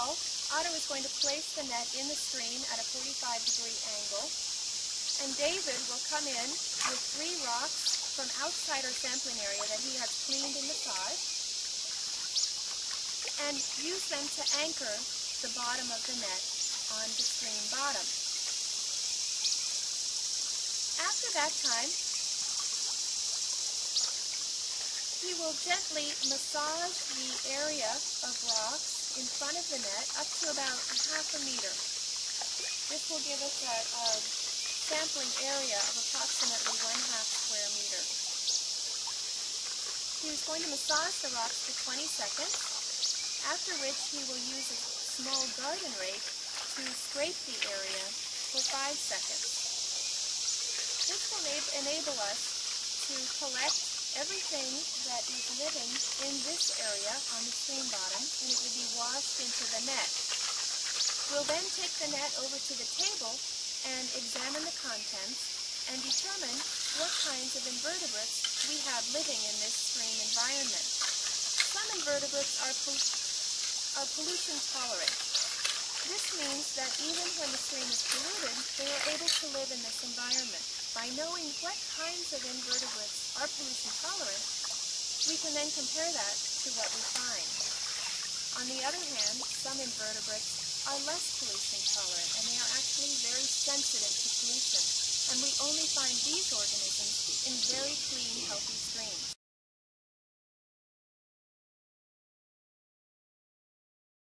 all, Otto is going to place the net in the stream at a 45-degree angle, and David will come in with 3 rocks from outside our sampling area that he has cleaned and massaged, and use them to anchor the bottom of the net on the stream bottom. After that time, he will gently massage the area of rocks in front of the net up to about ½ meter. This will give us a sampling area of approximately 1/2 square meter. He is going to massage the rocks for 20 seconds, after which he will use a small garden rake to scrape the area for 5 seconds. This will enable us to collect everything that is living in this area on the stream bottom, and it will be washed into the net. We'll then take the net over to the table and examine the contents and determine what kinds of invertebrates we have living in this stream environment. Some invertebrates are pollution tolerant. This means that even when the stream is polluted, they are able to live in this environment. By knowing what kinds of invertebrates are pollution tolerant, we can then compare that to what we find. On the other hand, some invertebrates are less pollution tolerant, and they are actually very sensitive to pollution, and we only find these organisms in very clean, healthy streams.